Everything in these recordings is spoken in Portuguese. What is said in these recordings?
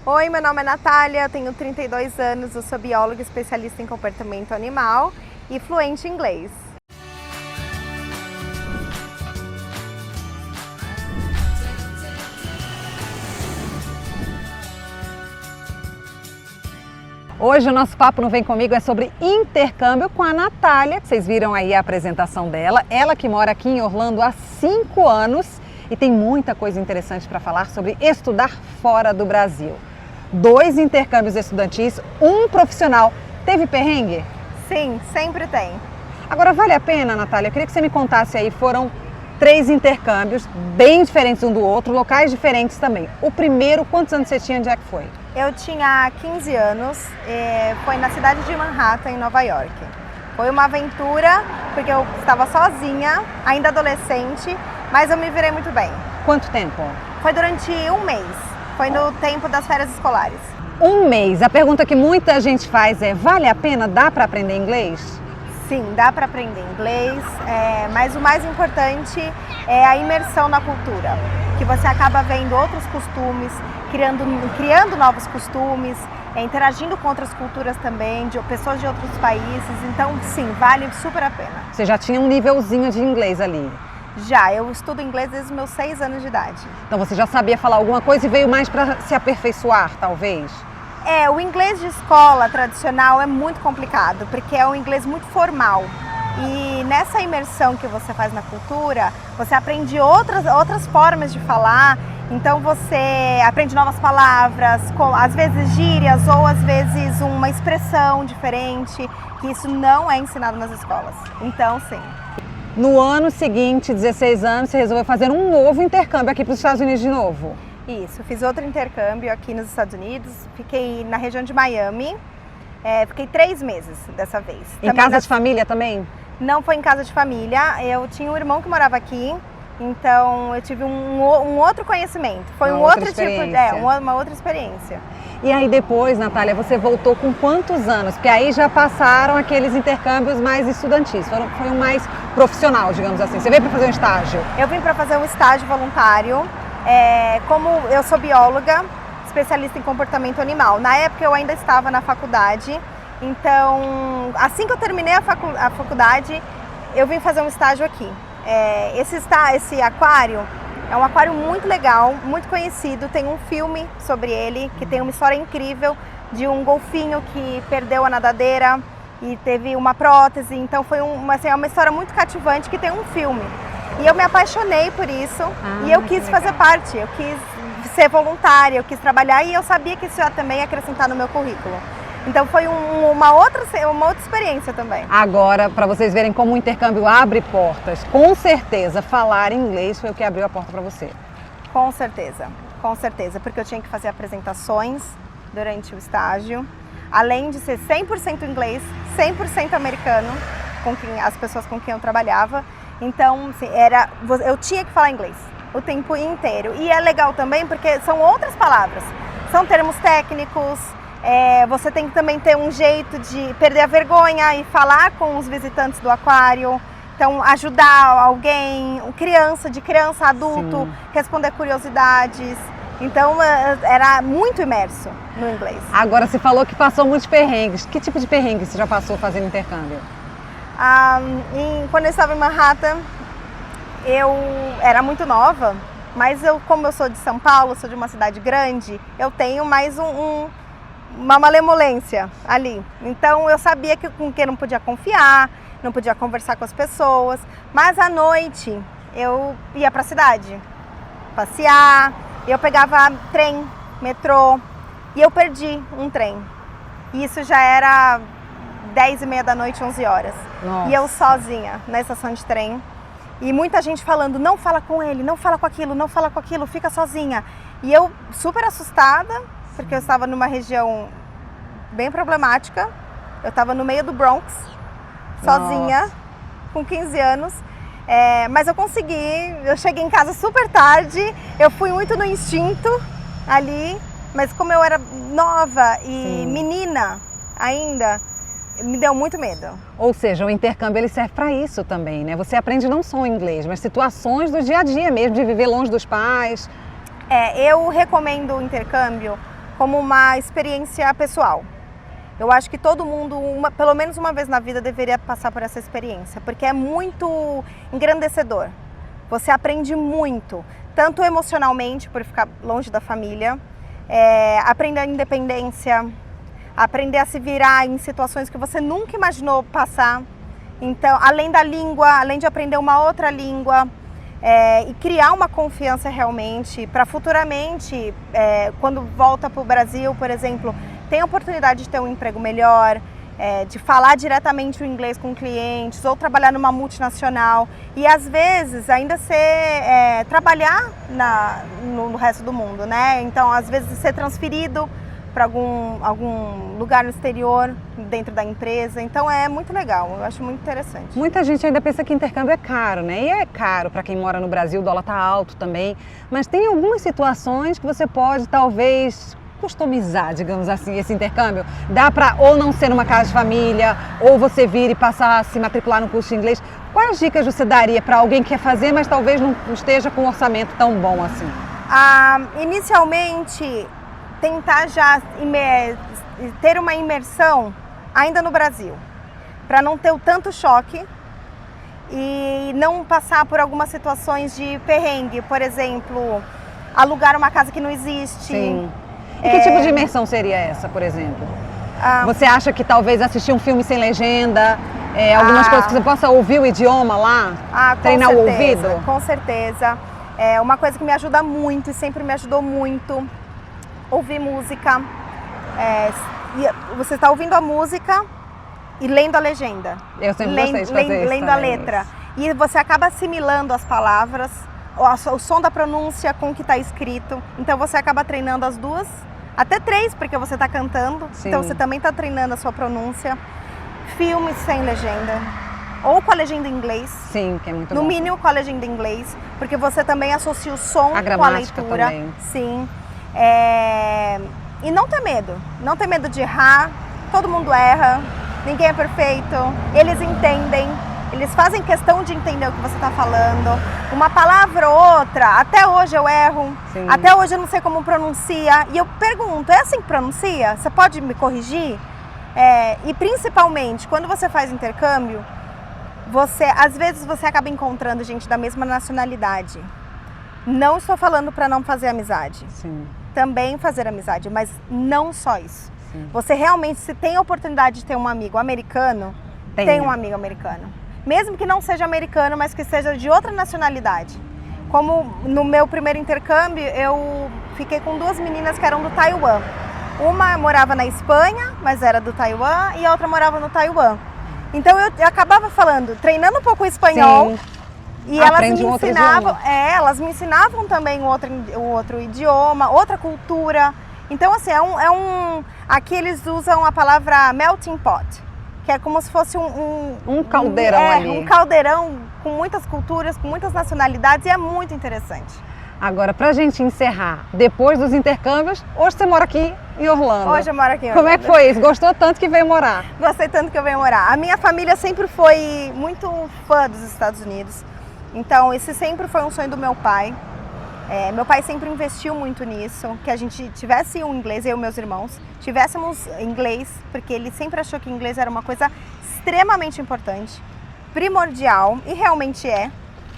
Oi, meu nome é Natália, eu tenho 32 anos, eu sou bióloga especialista em comportamento animal e fluente em inglês. Hoje o nosso papo no Vem Comigo é sobre intercâmbio com a Natália, que vocês viram aí a apresentação dela. Ela que mora aqui em Orlando há 5 anos e tem muita coisa interessante para falar sobre estudar fora do Brasil. 2 intercâmbios estudantis, um profissional. Teve perrengue? Sim, sempre tem. Agora, vale a pena, Natália? Eu queria que você me contasse aí, foram 3 intercâmbios, bem diferentes um do outro, locais diferentes também. O primeiro, quantos anos você tinha, onde é que foi? Eu tinha 15 anos, foi na cidade de Manhattan, em Nova York. Foi uma aventura, porque eu estava sozinha, ainda adolescente, mas eu me virei muito bem. Quanto tempo? Foi durante um mês, foi no tempo das férias escolares. Um mês. A pergunta que muita gente faz é, vale a pena, dá para aprender inglês? Sim, dá para aprender inglês, mas o mais importante é a imersão na cultura, que você acaba vendo outros costumes, criando novos costumes, interagindo com outras culturas também, de pessoas de outros países, então sim, vale super a pena. Você já tinha um nívelzinho de inglês ali? Já, eu estudo inglês desde os meus 6 anos de idade. Então você já sabia falar alguma coisa e veio mais para se aperfeiçoar, talvez? O inglês de escola tradicional é muito complicado, porque é um inglês muito formal. E nessa imersão que você faz na cultura, você aprende outras formas de falar, então você aprende novas palavras, às vezes gírias ou às vezes uma expressão diferente, que isso não é ensinado nas escolas. Então, sim. No ano seguinte, 16 anos, você resolveu fazer um novo intercâmbio aqui para os Estados Unidos de novo. Isso, fiz outro intercâmbio aqui nos Estados Unidos, fiquei na região de Miami, fiquei 3 meses dessa vez. Em casa de família também? Não foi em casa de família, eu tinha um irmão que morava aqui, então eu tive um outro conhecimento, foi uma outra experiência. E aí depois, Natália, você voltou com quantos anos? Porque aí já passaram aqueles intercâmbios mais estudantis, foi um mais profissional, digamos assim. Você veio para fazer um estágio? Eu vim para fazer um estágio voluntário. Como eu sou bióloga, especialista em comportamento animal, na época eu ainda estava na faculdade, então assim que eu terminei a faculdade, eu vim fazer um estágio aqui. Esse aquário é um aquário muito legal, muito conhecido, tem um filme sobre ele, que tem uma história incrível de um golfinho que perdeu a nadadeira e teve uma prótese, então foi uma história muito cativante que tem um filme. E eu me apaixonei por isso e eu quis fazer parte, eu quis ser voluntária, eu quis trabalhar e eu sabia que isso ia também acrescentar no meu currículo. Então foi uma outra experiência também. Agora, para vocês verem como o intercâmbio abre portas, com certeza falar inglês foi o que abriu a porta para você. Com certeza, porque eu tinha que fazer apresentações durante o estágio, além de ser 100% inglês, 100% americano, as pessoas com quem eu trabalhava. Então, assim, eu tinha que falar inglês o tempo inteiro. E é legal também porque são outras palavras, são termos técnicos, você tem que também ter um jeito de perder a vergonha e falar com os visitantes do aquário. Então, ajudar alguém, de criança a adulto, sim, responder curiosidades. Então, era muito imerso no inglês. Agora, você falou que passou muitos perrengues. Que tipo de perrengue você já passou fazendo intercâmbio? Quando eu estava em Manhattan, eu era muito nova, mas como eu sou de São Paulo, sou de uma cidade grande, eu tenho mais uma malemolência ali. Então eu sabia com quem não podia confiar, não podia conversar com as pessoas, mas à noite eu ia para a cidade passear, eu pegava trem, metrô e eu perdi um trem. Isso já era 10h30 da noite, 11 horas. Nossa. E eu sozinha na estação de trem. E muita gente falando, não fala com ele, não fala com aquilo, fica sozinha. E eu super assustada, porque eu estava numa região bem problemática. Eu estava no meio do Bronx, sozinha, nossa, com 15 anos. Mas eu consegui, eu cheguei em casa super tarde, eu fui muito no instinto ali. Mas como eu era nova e sim, menina ainda, me deu muito medo. Ou seja, o intercâmbio ele serve para isso também, né? Você aprende não só o inglês, mas situações do dia a dia mesmo, de viver longe dos pais. Eu recomendo o intercâmbio como uma experiência pessoal. Eu acho que todo mundo, pelo menos uma vez na vida, deveria passar por essa experiência, porque é muito engrandecedor. Você aprende muito, tanto emocionalmente, por ficar longe da família, aprender a independência, aprender a se virar em situações que você nunca imaginou passar. Então, além da língua, além de aprender uma outra língua, e criar uma confiança realmente para futuramente, quando volta para o Brasil, por exemplo, tem a oportunidade de ter um emprego melhor, de falar diretamente o inglês com clientes, ou trabalhar numa multinacional e às vezes ainda trabalhar no resto do mundo, né? Então, às vezes ser transferido para algum lugar no exterior, dentro da empresa. Então é muito legal, eu acho muito interessante. Muita gente ainda pensa que intercâmbio é caro, né? E é caro para quem mora no Brasil, o dólar está alto também. Mas tem algumas situações que você pode talvez customizar, digamos assim, esse intercâmbio. Dá para ou não ser numa casa de família, ou você vir e passar a se matricular no curso de inglês. Quais dicas você daria para alguém que quer fazer, mas talvez não esteja com um orçamento tão bom assim? Inicialmente, tentar já ter uma imersão ainda no Brasil, para não ter o tanto choque e não passar por algumas situações de perrengue, por exemplo, alugar uma casa que não existe. Sim. E que tipo de imersão seria essa, por exemplo? Você acha que talvez assistir um filme sem legenda, algumas coisas que você possa ouvir o idioma lá, treinar o ouvido? Com certeza. É uma coisa que me ajuda muito e sempre me ajudou muito. Ouvir música, você está ouvindo a música e lendo a legenda. Eu sempre gostei de fazer isso lendo a letra. E você acaba assimilando as palavras, o som da pronúncia com o que está escrito. Então você acaba treinando as duas, até três, porque você está cantando. Sim. Então você também está treinando a sua pronúncia. Filmes sem legenda, ou com a legenda em inglês. Sim, que é muito bom. No mínimo com a legenda em inglês, porque você também associa o som com a leitura. Também. Sim. E não ter medo de errar, todo mundo erra, ninguém é perfeito, eles entendem, eles fazem questão de entender o que você está falando, uma palavra ou outra, até hoje eu erro, sim, até hoje eu não sei como pronuncia, e eu pergunto, é assim que pronuncia? Você pode me corrigir? E principalmente, quando você faz intercâmbio, às vezes você acaba encontrando gente da mesma nacionalidade. Não estou falando para não fazer amizade. Sim. Também fazer amizade, mas não só isso. Sim. Você realmente, se tem a oportunidade de ter um amigo americano, tem um amigo americano. Mesmo que não seja americano, mas que seja de outra nacionalidade. Como no meu primeiro intercâmbio, eu fiquei com duas meninas que eram do Taiwan. Uma morava na Espanha, mas era do Taiwan, e a outra morava no Taiwan. Então eu acabava treinando um pouco o espanhol. Sim. E elas me ensinavam também o outro idioma, outra cultura. Então, assim, aqui eles usam a palavra melting pot, que é como se fosse um caldeirão ali. Um caldeirão com muitas culturas, com muitas nacionalidades, e é muito interessante. Agora, pra gente encerrar, depois dos intercâmbios, hoje você mora aqui em Orlando. Hoje eu moro aqui em Orlando. Como é que foi isso? Gostou tanto que veio morar? Gostei tanto que eu venho morar. A minha família sempre foi muito fã dos Estados Unidos. Então, esse sempre foi um sonho do meu pai. Meu pai sempre investiu muito nisso, que a gente tivesse um inglês, eu e meus irmãos, tivéssemos inglês, porque ele sempre achou que inglês era uma coisa extremamente importante, primordial, e realmente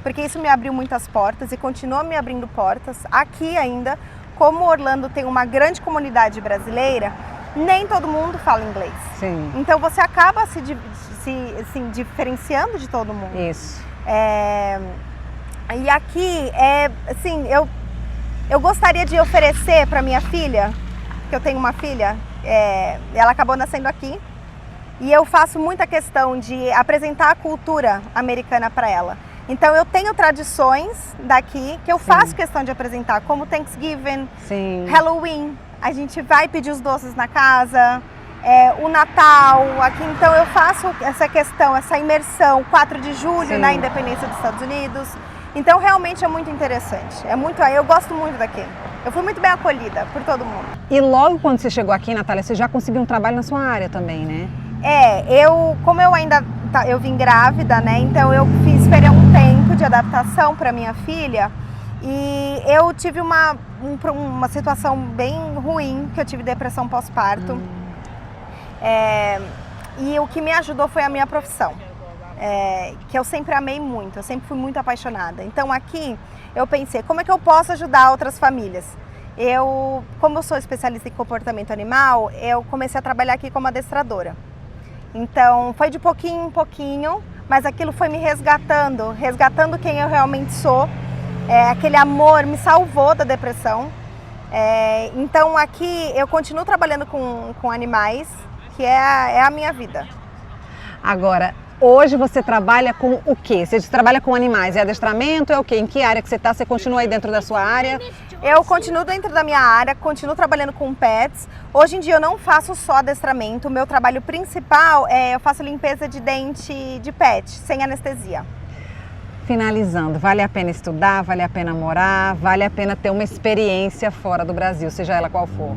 porque isso me abriu muitas portas e continua me abrindo portas. Aqui ainda, como Orlando tem uma grande comunidade brasileira, nem todo mundo fala inglês. Sim. Então você acaba se diferenciando de todo mundo. Isso. E aqui, assim, eu gostaria de oferecer para minha filha, que eu tenho uma filha, ela acabou nascendo aqui, e eu faço muita questão de apresentar a cultura americana para ela. Então eu tenho tradições daqui que eu faço questão de apresentar, como Thanksgiving, Halloween, a gente vai pedir os doces na casa, o Natal aqui, então eu faço essa questão, essa imersão, 4 de julho, na independência dos Estados Unidos. Então realmente é muito interessante, eu gosto muito daqui. Eu fui muito bem acolhida por todo mundo. E logo quando você chegou aqui, Natália, você já conseguiu um trabalho na sua área também, né? Como eu vim grávida, né? Então eu esperei um tempo de adaptação para minha filha E eu tive uma situação bem ruim, que eu tive depressão pós-parto. E o que me ajudou foi a minha profissão, que eu sempre amei muito, eu sempre fui muito apaixonada. Então aqui eu pensei, como é que eu posso ajudar outras famílias? Como eu sou especialista em comportamento animal, eu comecei a trabalhar aqui como adestradora. Então foi de pouquinho em pouquinho, mas aquilo foi me resgatando quem eu realmente sou. Aquele amor me salvou da depressão. Então aqui eu continuo trabalhando com animais, que é a minha vida. Agora, hoje você trabalha com o quê? Você trabalha com animais, é adestramento, é o quê? Em que área que você está? Você continua aí dentro da sua área? Eu continuo dentro da minha área, continuo trabalhando com pets. Hoje em dia eu não faço só adestramento, o meu trabalho principal eu faço limpeza de dente de pet, sem anestesia. Finalizando, vale a pena estudar, vale a pena morar, vale a pena ter uma experiência fora do Brasil, seja ela qual for?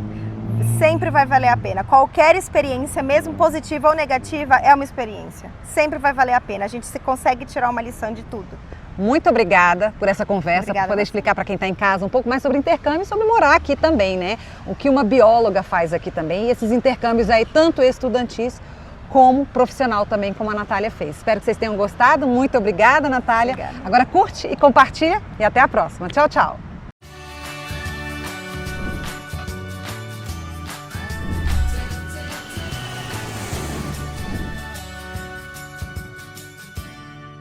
Sempre vai valer a pena. Qualquer experiência, mesmo positiva ou negativa, é uma experiência. Sempre vai valer a pena. A gente consegue tirar uma lição de tudo. Muito obrigada por essa conversa, Obrigada, por poder explicar para quem está em casa um pouco mais sobre intercâmbio e sobre morar aqui também, né? O que uma bióloga faz aqui também e esses intercâmbios aí, tanto estudantis como profissional também, como a Natália fez. Espero que vocês tenham gostado. Muito obrigada, Natália. Obrigada. Agora curte e compartilha e até a próxima. Tchau, tchau.